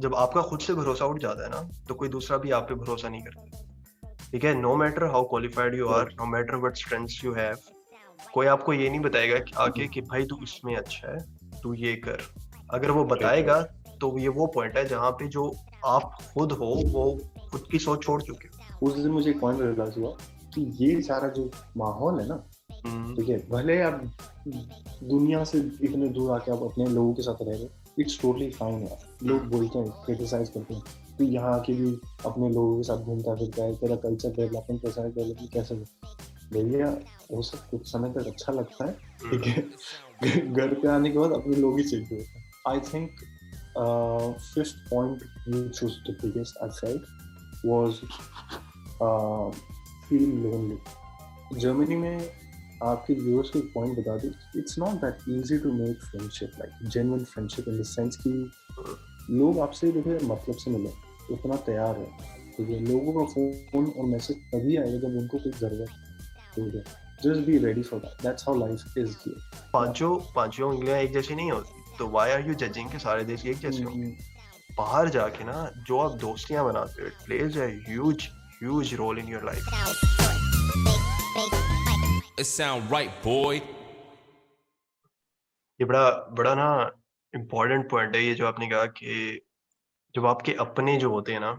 जब आपका खुद से भरोसा उठ जाता है ना, तो कोई दूसरा भी आप पे भरोसा नहीं करता। ठीक है? No matter how qualified you are, correct. No matter what strengths you have, कोई आपको ये नहीं बताएगा कि आके कि भाई तू इसमें अच्छा है, तू ये कर। अगर वो राइट, बताएगा, राइट। तो ये वो पॉइंट है जहाँ पे जो आप खुद हो, वो खुद की सोच छोड़ चुके हो। उस दिन मुझे एक पॉइंट रियलाइज़ हुआ कि ये सारा जो माहौल है ना, हुँ, ठीक है, भले आप दुनिया से इतने दूर आके आप अपने लोगों के साथ रह रहे हो, इट्स टोटली फाइन यार। लोग हुँ, बोलते हैं, क्रिटिसाइज़ करते हैं, "तू यहाँ आके भी अपने लोगों के साथ घूमता फिरता है, तेरा कल्चर डेवलपमेंट, पर्सनैलिटी डेवलपमेंट कैसे हुआ?" भैया, वो सब कुछ समय तक अच्छा लगता है, ठीक हुँ, है? घर पे आने के बाद अपने लोग ही चेंज होते हैं। I think fifth point which was the biggest I felt was feel lonely. Germany में आपके व्यूअर्स को एक पॉइंट बता दूँ, it's not that easy to make friendship, like genuine friendship in the sense कि हुँ। लोग आपसे देखिए मतलब से मिले, उतना तैयार है, ठीक है? लोगों का फ़ोन और मैसेज तभी आएगा जब उनको कोई ज़रूरत हो, ठीक है? Just be ready for that, that's how life is here. या पाँचों उँगलियाँ एक जैसी नहीं होती, तो व्हाई आर यू जजिंग कि सारे देश एक जैसे होंगे? हुँ, बाहर जाके ना जो आप दोस्तियाँ बनाते हो, it plays a huge huge role in your life. It sound right, boy. ये बड़ा बड़ा ना इम्पोर्टेंट पॉइंट है ये जो आपने कहा कि जब आपके अपने जो होते हैं ना,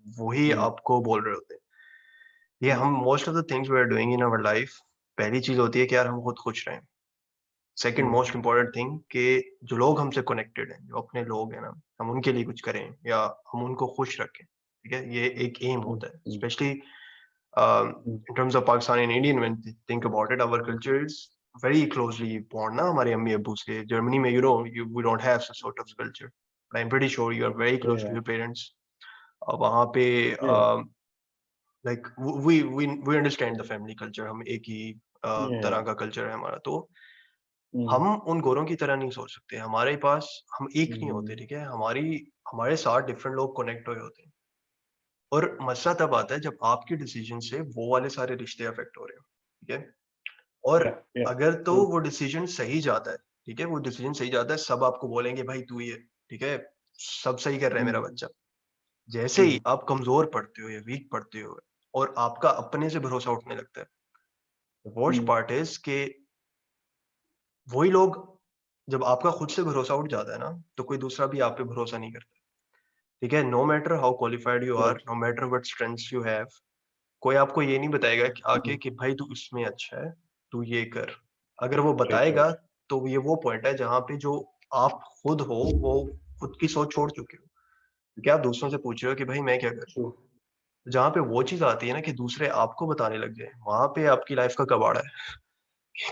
वही हुँ, आपको बोल रहे होते हैं। ये हुँ, हम most of the things we are doing in our life, पहली चीज़ होती है कि यार हम खुद खुश रहें। सेकंड हुँ, मोस्ट इम्पोर्टेंट थिंग कि जो लोग हमसे कनेक्टेड हैं, जो अपने लोग हैं ना, हम उनके लिए कुछ करें या हम उनको खुश रखें, ठीक है? ये एक एम हुँ, होता है, um, specially um, in terms of Pakistan and Indian, when we think about it, our culture is very closely born ना हमारे अम्मी अब्बू से। जर्मनी में we don't have such sort of culture. But I'm pretty sure you are very close to yeah, your parents. वहाँ पे yeah, like we understand the family culture. हम एक ही yeah, तरह का कल्चर है हमारा, तो हुँ, हम उन गोरों की तरह नहीं सोच सकते। हमारे पास हम एक नहीं होते, हुँ, ठीक है? हमारे साथ डिफरेंट लोग कनेक्ट हुए होते हैं। और मसला तब आता है जब आपके डिसीजन से वो वाले सारे रिश्ते अफेक्ट हो रहे हो, ठीक है? और yeah, yeah, अगर तो true, वो डिसीजन सही जाता है, ठीक है? वो डिसीजन सही जाता है, सब आपको बोलेंगे भाई तू ये, ठीक है? सब सही कर रहा है मेरा हुँ, बच्चा। जैसे हुँ, ही आप कमज़ोर पड़ते हो या वीक पड़ते हो और आपका अपने से भरोसा उठने लगता है, the worst hmm, part is कि वही लोग जब आपका खुद से भरोसा उठ जाता है ना, तो कोई दूसरा भी आप पे भरोसा नहीं करता, ठीक है? No matter how qualified you are, correct, no matter what strengths you have, कोई आपको ये नहीं बताएगा कि आके हुँ, कि भाई तू इसमें अच्छा है, तू ये कर। अगर वो राइट, बताएगा, राइट, तो ये वो पॉइंट है जहाँ पे जो आप खुद हो, वो खुद की सोच छोड़ चुके हो। क्योंकि आप दूसरों से पूछ रहे हो कि भाई मैं क्या करूँ? ट्रू, जहाँ पे वो चीज़ आती है ना कि दूसरे आपको बताने लग जाएँ, वहाँ पे आपकी लाइफ़ का कबाड़ा है।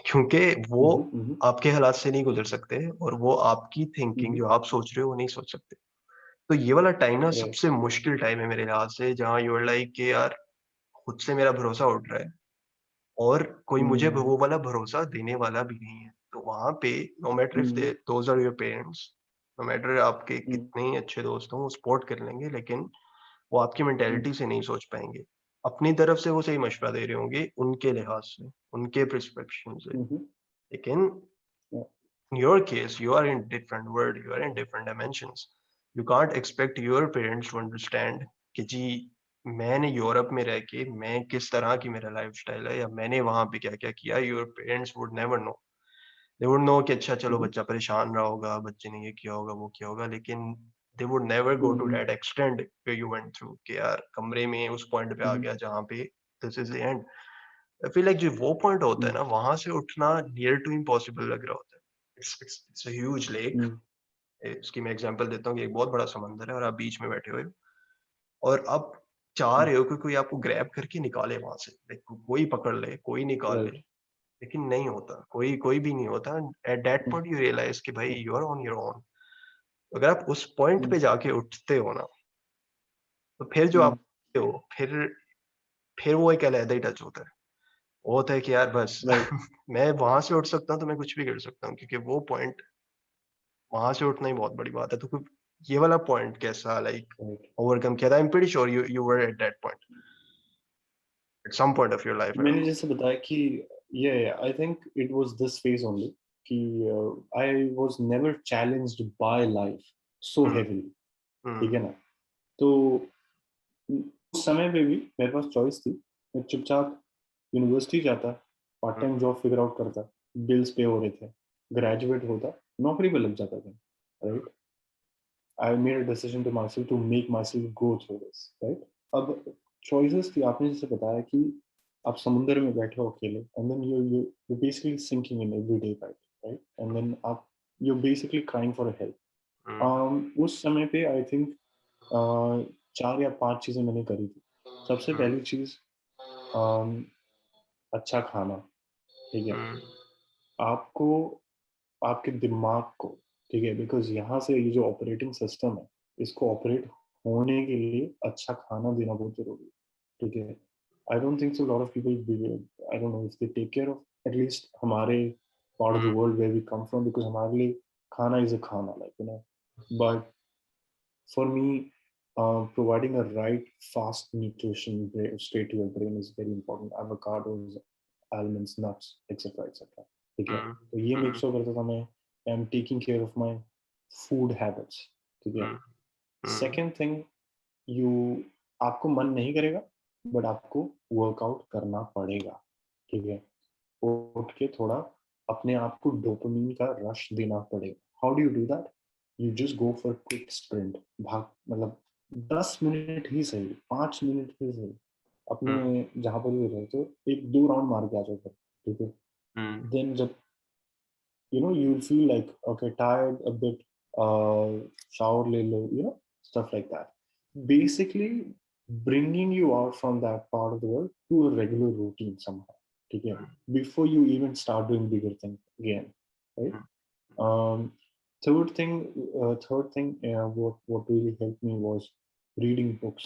क्योंकि वो हुँ, हुँ, हुँ, हुँ, आपके हालात से नहीं गुज़र सकते और वो आपकी हुँ, थिंकिंग हुँ, जो आप सोच रहे हो, वो नहीं सोच सकते। तो ये वाला टाइम ना राइट, सबसे मुश्किल टाइम है मेरे लिहाज़ से, जहाँ यू आर लाइक कि यार खुद से मेरा भरोसा उठ रहा है। और कोई मुझे हुँ, वो वाला भरोसा देने वाला भी नहीं है। तो वहाँ पे no matter if um, those are your parents, no matter आपके हुँ, कितने ही अच्छे दोस्त हों, वो सपोर्ट कर लेंगे, लेकिन वो आपकी हुँ, मेंटालिटी से नहीं सोच पाएँगे। अपनी तरफ से वो सही मशवरा दे रहे होंगे उनके लिहाज़ से, उनके पर्सपेक्शन से। हुँ, हुँ, लेकिन या, in your case, you are in different world, you are in different dimensions. You can't expect your parents to understand कि जी मैंने यूरोप में रह के मैं किस तरह की मेरा लाइफ़स्टाइल है या मैंने वहाँ पे क्या-क्या किया, your parents would never know. They would know कि अच्छा हुँ, चलो हुँ, बच्चा परेशान रहा होगा, बच्चे ने ये किया होगा, वो किया होगा, लेकिन they would never go um, to um, that extent where you went through कि यार कमरे में उस पॉइंट पे हुँ, आ हुँ, गया जहाँ पे this is the end. I feel like जो वो पॉइंट होता है हुँ, ना, वहाँ से उठना नियर टू इम्पॉसिबल लग रहा होता है। It's a huge lake. Um, इसकी मैं एग्ज़ाम्पल देता हूँ कि एक बहुत बड़ा समंदर है और आप बीच में बैठे हुए हो और आप चाह हुँ, रहे हो कि कोई आपको ग्रैब करके निकाले वहाँ से। लाइक कोई पकड़ ले, कोई निकाल ले, राइट, लेकिन नहीं होता। कोई कोई भी नहीं होता। At that um, point you realise कि भाई um, you are on your own. अगर आप उस पॉइंट हुँ, पे जाके उठते हो ना, तो फिर जो आप हुँ, उठते हो, फिर वो एक अलग ही टच होता है। वो होता है कि यार बस राइट, मैं वहाँ से उठ सकता हूँ, तो मैं कुछ भी कर सकता हूँ क्योंकि वो पॉइंट वहाँ से उठना ही बहुत बड़ी बात है। तो फिर ये वाला पॉइंट कैसा लाइक राइट। ओवरकम किया था? I am pretty sure you were at that point, at some point of your life, I don't मैंने नो। जैसे बताया कि I think it was this phase only कि I was never challenged by life so um, heavily. ठीक है ना? तो उस समय पे भी मेरे पास चॉइस थी, मैं चुपचाप यूनिवर्सिटी जाता, part time job figure out करता, बिल्स पे हो रहे थे, ग्रेजुएट होता, नौकरी पे लग जाता था, right? I made a decision to myself to make myself go through this, right? अब चॉइसेस थी, आपने जैसे बताया कि आप समुद्र में बैठे हो अकेले, and then you basically sinking in everyday life, right? And then आप you basically crying for help. उस समय पे आई थिंक 4 या 5 चीज़ें मैंने करी थी। सबसे पहली चीज़, अम, अच्छा खाना, ठीक है? आपको आपके दिमाग को, ठीक है? बिकॉज़ यहाँ से ये जो ऑपरेटिंग सिस्टम है, इसको ऑपरेट होने के लिए अच्छा खाना देना बहुत ज़रूरी है, ठीक है? I don't think so lot of people I don't know if they take care of at least हमारे part of the world where we come from, because हमारे लिए खाना is a khana, like you know. But for me, providing a right fast nutrition straight to your brain is very important. Avocados, almonds, nuts, etc. etc. ठीक है? तो ये make sure करता था मैं I am taking care of my food habits, ठीक है? Second thing, you आपको मन नहीं करेगा, बट आपको वर्कआउट करना पड़ेगा, ठीक है? उठ के थोड़ा अपने आप को डोपामिन का रश देना पड़ेगा। How do you do that? You just go for quick sprint, भाग, मतलब 10 मिनट ही सही, 5 मिनट ही सही, अपने जहाँ पर भी रहते हो एक 2 राउंड मार के आ जाओ फिर, ठीक है? देन जब you'll feel like okay, tired a bit, shower ले लो, stuff like that. Basically bringing you out from that part of the world to a regular routine somehow, ठीक है? Before you even start doing bigger things again, right? um, third thing, what really helped me was reading books.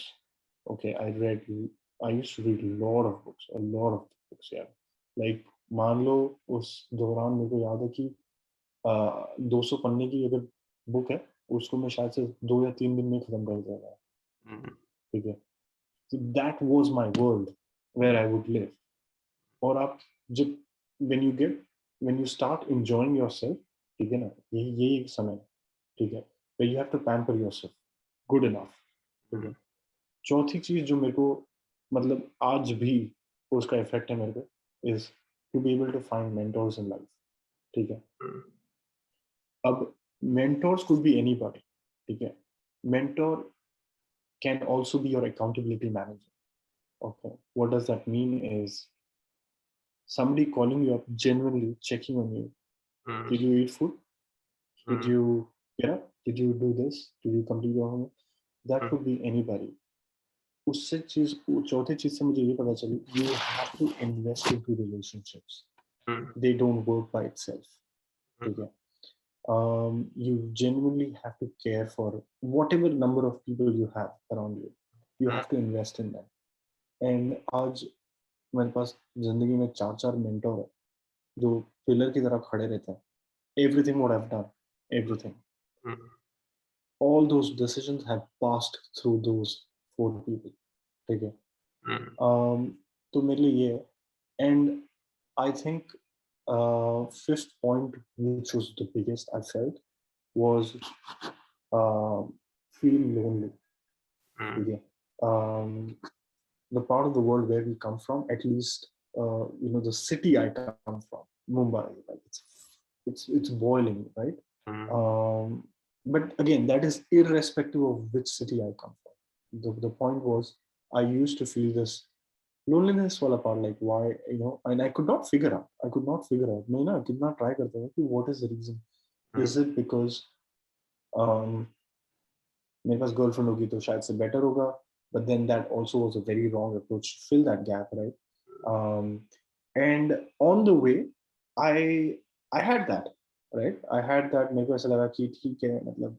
Okay, I used to read a lot of books, yeah. Like मान लो उस दौरान मेरे को याद है कि 200 पन्ने की अगर बुक है, उसको मैं शायद से 2 या 3 दिन में खत्म कर देता था, ठीक है? That was my world where I would live. और आप जब when you get when you start enjoying yourself, ठीक है ना? यही एक समय है, ठीक है? where you have to pamper yourself good enough, ठीक है? चौथी चीज जो मेरे को, मतलब आज भी उसका इफेक्ट है मेरे पे, is to be able to find mentors in life, ठीक है? अब mentors could be anybody, ठीक है? Mentor can also be your accountability manager. Okay, what does that mean is somebody calling you up, genuinely checking on you. Did you eat food? Did you get up? Did you do this? Did you complete your homework? That could be anybody. उससे चीज, चौथे चीज से मुझे ये पता चली, you have to invest into relationships. They don't work by itself, ठीक है? You genuinely have to care for whatever number of people you have around you. You have to invest in them. And आज मेरे पास जिंदगी में 4 mentor है जो pillar की तरह खड़े रहते हैं. Everything what I've done, everything, all those decisions have passed through those 4 people. ठीक है? तो मेरे लिए ये है. And I think fifth point, which was the biggest I felt, was feeling lonely. Okay. The part of the world where we come from, at least, the city I come from, Mumbai, like it's boiling, right? But again, that is irrespective of which city I come from. The point was, I used to feel this loneliness wala part, like why, and I could not figure out. मैं ना कितना try करता था कि what is the reason? Is it because मेरे पास girlfriend होगी तो शायद से बेटर होगा, but then that also was a very wrong approach to fill that gap, right? And on the way, I had that, right? मेरे को ऐसा लगा कि ठीक है, मतलब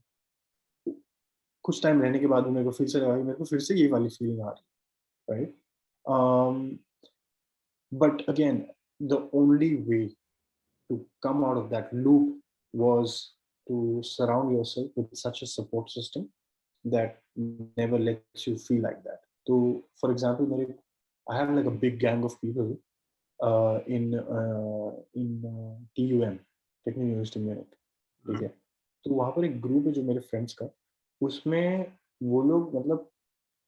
कुछ टाइम रहने के बाद मेरे को फिर से लगा कि मेरे को फिर से ये वाली फीलिंग आ रही, right? But again, the only way to come out of that loop was to surround yourself with such a support system that never lets you feel like that. So, for example, I have like a big gang of people in TUM, Technical University Munich. ठीक है? तो वहाँ पर एक group है जो मेरे friends का, उसमें वो लोग मतलब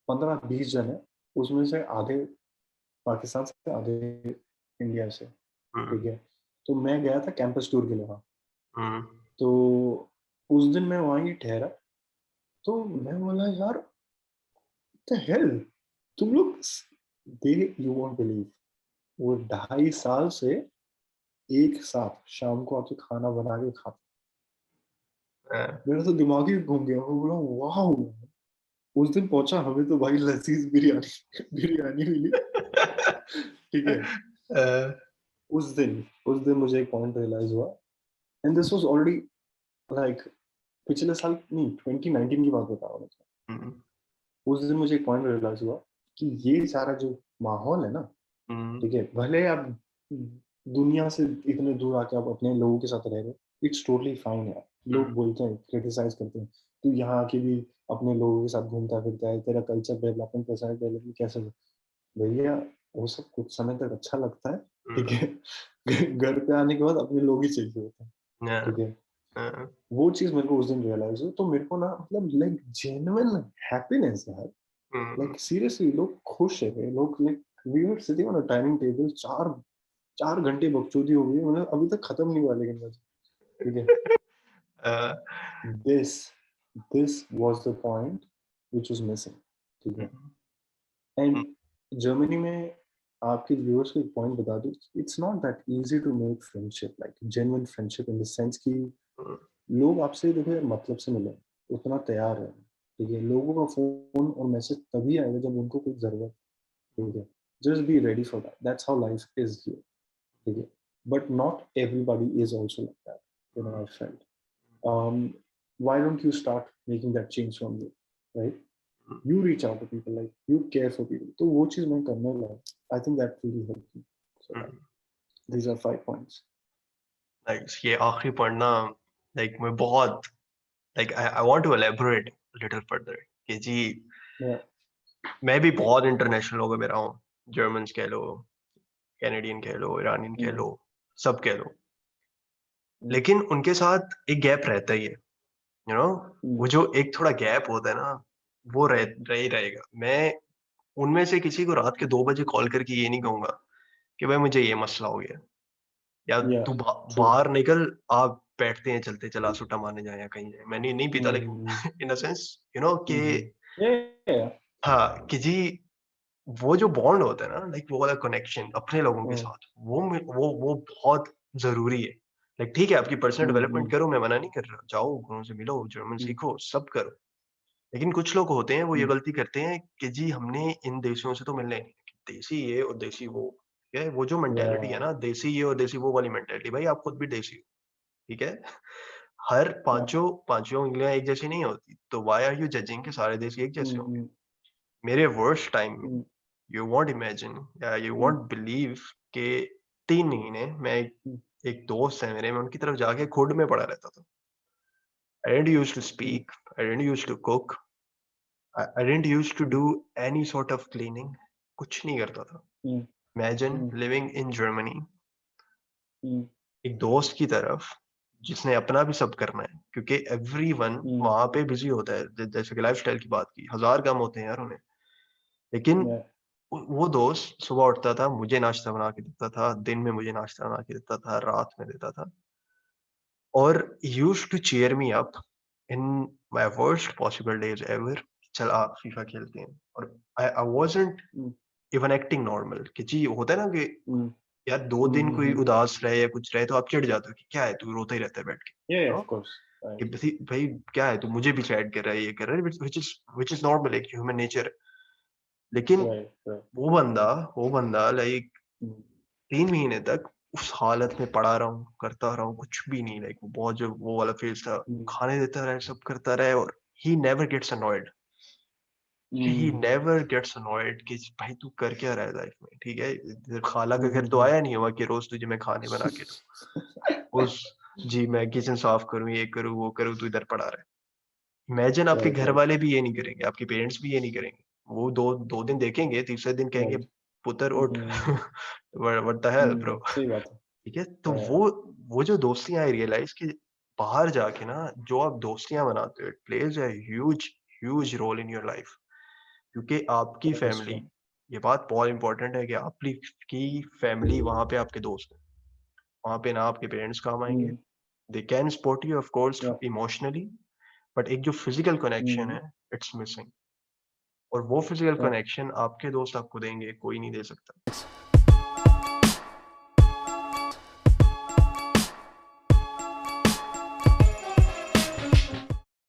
15-20 जन है, उसमें से आधे पाकिस्तान से, आधे इंडिया से, ठीक है। तो मैं गया था कैंपस टूर के लिए वहाँ। तो उस दिन मैं वहाँ ही ठहरा, तो मैं बोला यार the hell, तुम लोग दे यू वॉन्ट बिलीव, वो 2.5 साल से एक साथ शाम को आके खाना बना के खाते। मेरा तो दिमाग ही घूम गया, मैं बोला वाह। उस दिन पहुंचा, हमें तो भाई लजीज बिरयानी बिरयानी मिली, ठीक है। उस दिन मुझे एक पॉइंट रियलाइज हुआ, and this was already like पिछले साल नहीं, 2019 की बात बता रहा हूँ। उस दिन मुझे एक पॉइंट रियलाइज हुआ कि ये सारा जो माहौल है ना, ठीक है, भले आप दुनिया से इतने दूर आके आप अपने लोगों के साथ रह रहे हो, इट्स टोटली फाइन है। लोग बोलते हैं, क्रिटिसाइज करते हैं, तू यहाँ आके भी अपने लोगों के साथ घूमता फिरता है, तेरा कल्चर डेवलपमेंट, पर्सनल डेवलपमेंट कैसे हो? भैया वो सब कुछ समय तक अच्छा लगता है, ठीक है। घर पे आने के बाद अपने लोग ही चाहिए होते हैं, ठीक है। वो चीज मेरे को उस दिन रियलाइज हुई, तो मेरे को ना मतलब लाइक जेन्युइन हैप्पीनेस है, लाइक सीरियसली लोग खुश है, लोग like we were sitting on a dining table, 4 घंटे बकचोदी हो गई, मतलब अभी तक खत्म नहीं हुआ, लेकिन बस, ठीक है। This this was the point which was missing, ठीक है। एंड जर्मनी में आपके व्यूअर्स को एक पॉइंट बता दूं, it's not that easy to make friendship, like genuine friendship in the sense कि लोग आपसे देखो यार मतलब से मिले, उतना तैयार है, ठीक है। लोगों का फोन और मैसेज तभी आएगा जब उनको कोई जरूरत, ठीक है। Just be ready for that, that's how life is here, ठीक है। But not everybody is also like that, you know, I felt. Why don't you start making that change from you, right? You reach out to people, like you care for people, तो वो चीज मैं करने लगा, I think that really helped me. So these are 5 points. ये आखिरी point ना, like मैं बहुत like I want to elaborate little further कि जी Yeah. मैं भी बहुत इंटरनेशनल लोगों में रहा हूँ, जर्मन्स कह लो, कैनेडियन कह लो, ईरानियन कह लो, सब कह लो, लेकिन उनके साथ एक गैप रहता ही है, यू नो, वो जो एक थोड़ा गैप होता है ना, वो रह ही रहेगा। मैं उनमें से किसी को रात के 2 बजे कॉल करके ये नहीं कहूंगा कि भाई मुझे ये मसला हो गया, या Yeah. तू True. बाहर निकल, आप बैठते हैं चलते चला सुट्टा मारने जाए या कहीं जाए, मैं नहीं पीता, लेकिन इन अ सेंस यू नो कि Yeah. हाँ कि जी वो जो बॉन्ड होता है ना, लाइक वो वाला कनेक्शन अपने लोगों के साथ, वो बहुत जरूरी है। लाइक ठीक है, आपकी पर्सनल डेवलपमेंट करो, मैं मना नहीं कर रहा, जाओ गुरुओं से मिलो, जर्मन सीखो, सब करो, लेकिन कुछ लोग होते हैं वो ये गलती करते हैं कि जी हमने इन देशियों से तो मिलना ही नहीं, देसी ये और देसी वो, ठीक है, वो जो मेंटेलिटी है Yeah. ना, देसी ये और देसी वो वाली मेंटेलिटी, भाई आप खुद भी देसी हो, ठीक है। हर पांचों उंगलियां एक जैसी नहीं होती, तो व्हाई आर यू जजिंग कि सारे देसी एक जैसे होंगे? मेरे वर्स्ट टाइम में यू वॉन्ट इमेजिन या यू वॉन्ट बिलीव के 3 महीने मैं एक दोस्त है मेरे, मैं उनकी तरफ जाके खुद में पड़ा रहता था। I didn't used to speak, I didn't used to cook, I didn't used to do any sort of cleaning, कुछ नहीं करता था। Imagine living in Germany, एक दोस्त की तरफ जिसने अपना भी सब करना है, क्योंकि एवरीवन वहां पे बिजी होता है, जैसे कि लाइफस्टाइल की बात की, 1000 काम होते हैं यार उन्हें, लेकिन Yeah. वो दोस्त सुबह उठता था, मुझे नाश्ता बना के देता था, दिन में मुझे नाश्ता बना के देता था, रात में देता था, और used to cheer me up in my worst possible days ever. चल आ फीफा खेलते हैं, और I wasn't even acting normal कि जी होता है ना कि यार 2 दिन कोई उदास रहे या कुछ रहे तो आप चिढ़ जाते हो कि क्या है तू रोता ही रहता है बैठ के, Yeah, you know? of course. कि Right. भाई क्या है तू मुझे भी सैड कर रहा है, ये कर रहा है, व्हिच इज नॉर्मल, एक ह्यूमन नेचर। लेकिन Right. Right. वो बंदा लाइक 3 महीने तक उस हालत में पड़ा रहा हूँ, करता रहा हूँ, कुछ भी नहीं, लाइक बहुत जो वो वाला फेज था, खाने देता रहे, सब करता रहे, और he never gets annoyed, he never gets annoyed कि भाई तू कर क्या रहा है लाइफ में, ठीक है, इधर खाला का घर तो आया नहीं हुआ कि रोज तुझे मैं खाने बना के दूं, उस जी मैं किचन साफ करूं, ये करूं, वो करूं, तू इधर पड़ा रहे। इमेजिन आपके Right. घर Right. वाले भी ये नहीं करेंगे, आपके पेरेंट्स भी ये नहीं करेंगे, वो दो दिन देखेंगे, तीसरे दिन कहेंगे Right. पुत्र उठ, व्हाट द हेल ब्रो, सही बात है। ठीक है। तो वो जो दोस्तियां आई रियलाइज कि बाहर जाके ना जो आप दोस्तियां बनाते हो, it plays a huge role in your life, क्योंकि आपकी That is फैमिली, true. ये बात बहुत इंपॉर्टेंट है कि आपकी फैमिली वहां पे आपके दोस्त हैं, वहां पे ना आपके पेरेंट्स काम आएंगे, Mm. They can support you of course Yeah. Emotionally, but एक जो फिजिकल कनेक्शन Mm. है, इट्स मिसिंग। और वो फिजिकल Yeah. कनेक्शन आपके दोस्त आपको देंगे, कोई नहीं दे सकता।